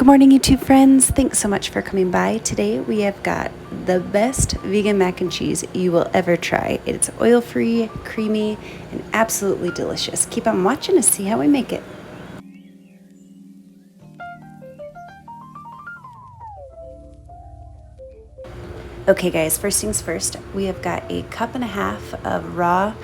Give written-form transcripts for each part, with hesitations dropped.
Good morning, YouTube friends. Thanks so much for coming by. Today we have got the best vegan mac and cheese you will ever try. It's oil-free, creamy, and absolutely delicious. Keep on watching to see how we make it. Okay guys, first things first, we have got a cup and a half of raw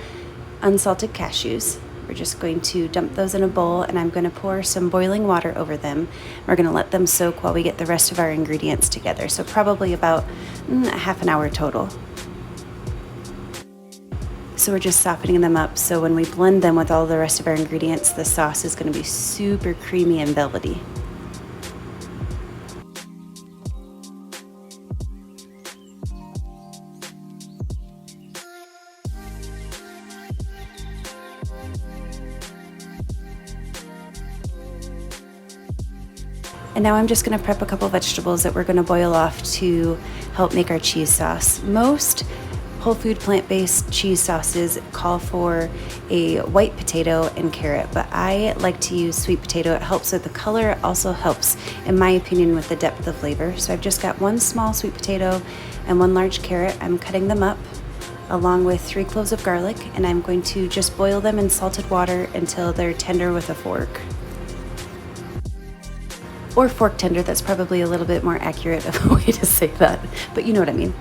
unsalted cashews. We're just going to dump those in a bowl, and I'm going to pour some boiling water over them. We're going to let them soak while we get the rest of our ingredients together. So probably about a half an hour total. So we're just softening them up, so when we blend them with all the rest of our ingredients, the sauce is going to be super creamy and velvety. And now I'm just going to prep a couple vegetables that we're going to boil off to help make our cheese sauce. Most whole food plant-based cheese sauces call for a white potato and carrot, but I like to use sweet potato. It helps with the color. It also helps, in my opinion, with the depth of flavor. So I've just got one small sweet potato and one large carrot. I'm cutting them up along with 3 cloves of garlic, and I'm going to just boil them in salted water until they're tender with a fork. Or fork tender, that's probably a little bit more accurate of a way to say that, but you know what I mean.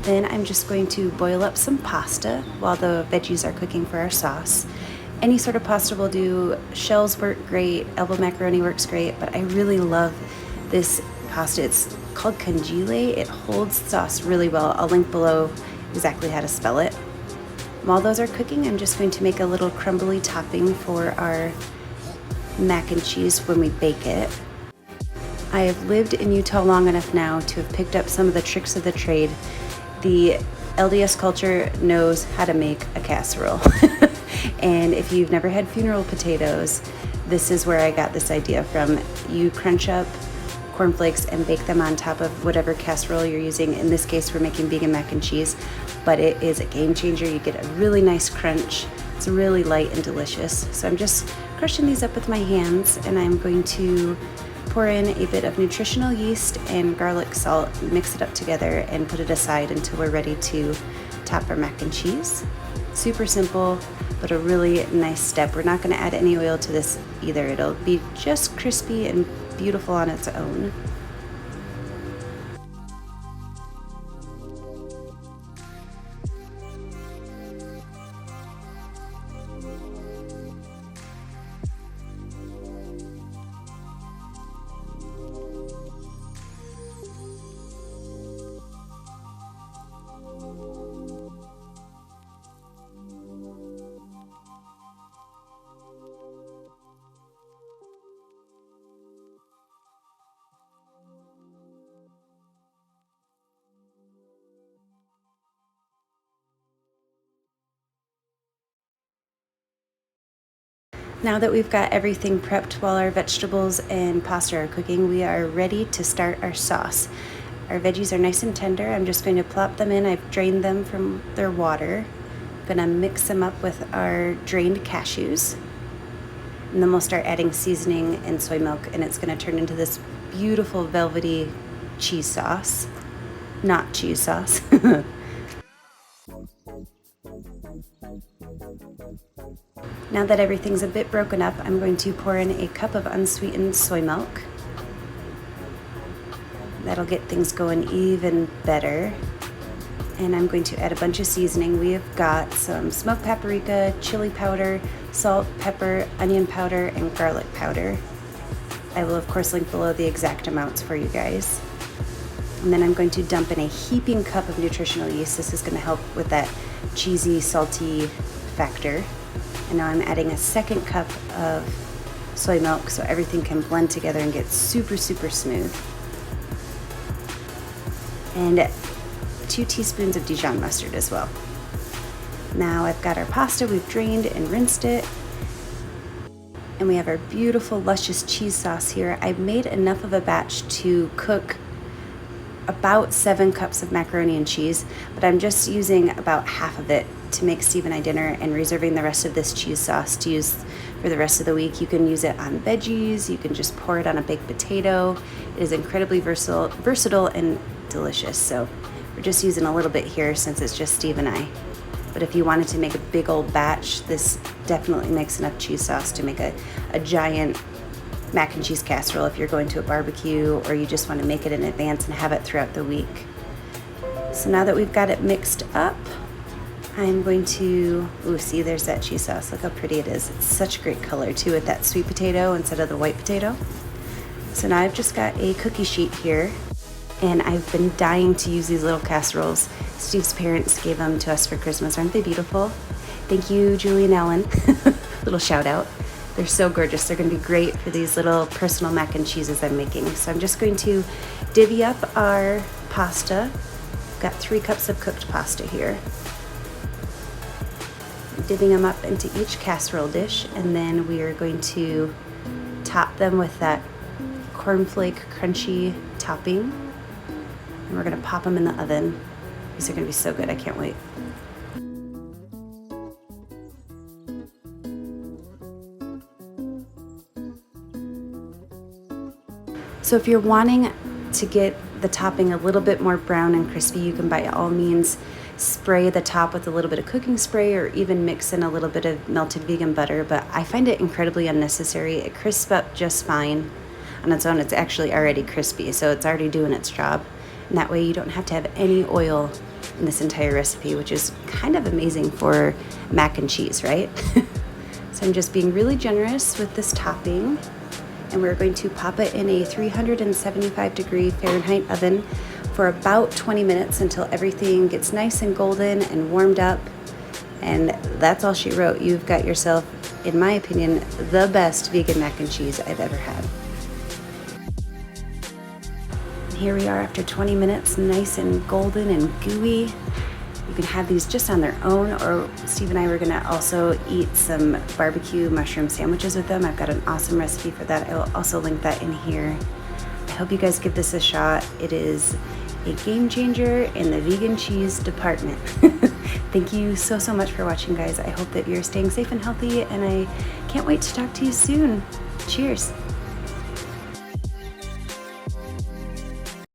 Then I'm just going to boil up some pasta while the veggies are cooking for our sauce. Any sort of pasta will do. Shells work great, elbow macaroni works great, but I really love this pasta. It's called congealed. It holds sauce really well. I'll link below exactly how to spell it. While those are cooking, I'm just going to make a little crumbly topping for our mac and cheese when we bake it. I have lived in Utah long enough now to have picked up some of the tricks of the trade. The LDS culture knows how to make a casserole. And if you've never had funeral potatoes, this is where I got this idea from. You crunch up cornflakes and bake them on top of whatever casserole you're using. In this case, we're making vegan mac and cheese, but it is a game changer. You get a really nice crunch. It's really light and delicious. So I'm just crushing these up with my hands, and I'm going to pour in a bit of nutritional yeast and garlic salt, mix it up together, and put it aside until we're ready to top our mac and cheese. Super simple, but a really nice step. We're not going to add any oil to this either. It'll be just crispy and beautiful on its own. Now that we've got everything prepped while our vegetables and pasta are cooking, we are ready to start our sauce. Our veggies are nice and tender. I'm just going to plop them in. I've drained them from their water. I'm gonna mix them up with our drained cashews. And then we'll start adding seasoning and soy milk, and it's gonna turn into this beautiful velvety cheese sauce. Not cheese sauce. Now that everything's a bit broken up, I'm going to pour in a cup of unsweetened soy milk. That'll get things going even better. And I'm going to add a bunch of seasoning. We have got some smoked paprika, chili powder, salt, pepper, onion powder, and garlic powder. I will of course link below the exact amounts for you guys. And then I'm going to dump in a heaping cup of nutritional yeast. This is going to help with that cheesy, salty factor. And now I'm adding a second cup of soy milk so everything can blend together and get super, super smooth. And 2 teaspoons of Dijon mustard as well. Now I've got our pasta, we've drained and rinsed it. And we have our beautiful, luscious cheese sauce here. I've made enough of a batch to cook about 7 cups of macaroni and cheese, but I'm just using about half of it to make Steve and I dinner and reserving the rest of this cheese sauce to use for the rest of the week. You can use it on veggies, you can just pour it on a baked potato. is incredibly versatile and delicious. So we're just using a little bit here since it's just Steve and I. But if you wanted to make a big old batch, this definitely makes enough cheese sauce to make a giant mac and cheese casserole if you're going to a barbecue or you just want to make it in advance and have it throughout the week. So now that we've got it mixed up, I'm going to, see, there's that cheese sauce. Look how pretty it is. It's such a great color too with that sweet potato instead of the white potato. So now I've just got a cookie sheet here, and I've been dying to use these little casseroles. Steve's parents gave them to us for Christmas. Aren't they beautiful? Thank you, Julie and Ellen. Little shout out. They're so gorgeous. They're gonna be great for these little personal mac and cheeses I'm making. So I'm just going to divvy up our pasta. Got 3 cups of cooked pasta here. Divvying them up into each casserole dish, and then we are going to top them with that cornflake crunchy topping. And we're gonna pop them in the oven. These are gonna be so good, I can't wait. So if you're wanting to get the topping a little bit more brown and crispy, you can by all means spray the top with a little bit of cooking spray or even mix in a little bit of melted vegan butter, but I find it incredibly unnecessary. It crisps up just fine on its own. It's actually already crispy, so it's already doing its job. And that way you don't have to have any oil in this entire recipe, which is kind of amazing for mac and cheese, right? So I'm just being really generous with this topping. And we're going to pop it in a 375 degree Fahrenheit oven for about 20 minutes until everything gets nice and golden and warmed up. And that's all she wrote. You've got yourself, in my opinion, the best vegan mac and cheese I've ever had. And here we are after 20 minutes, nice and golden and gooey. You can have these just on their own, or Steve and I were gonna also eat some barbecue mushroom sandwiches with them. I've got an awesome recipe for that. I will also link that in here. I hope you guys give this a shot. It is a game changer in the vegan cheese department. Thank you so much for watching, guys. I hope that you're staying safe and healthy, and I can't wait to talk to you soon. Cheers.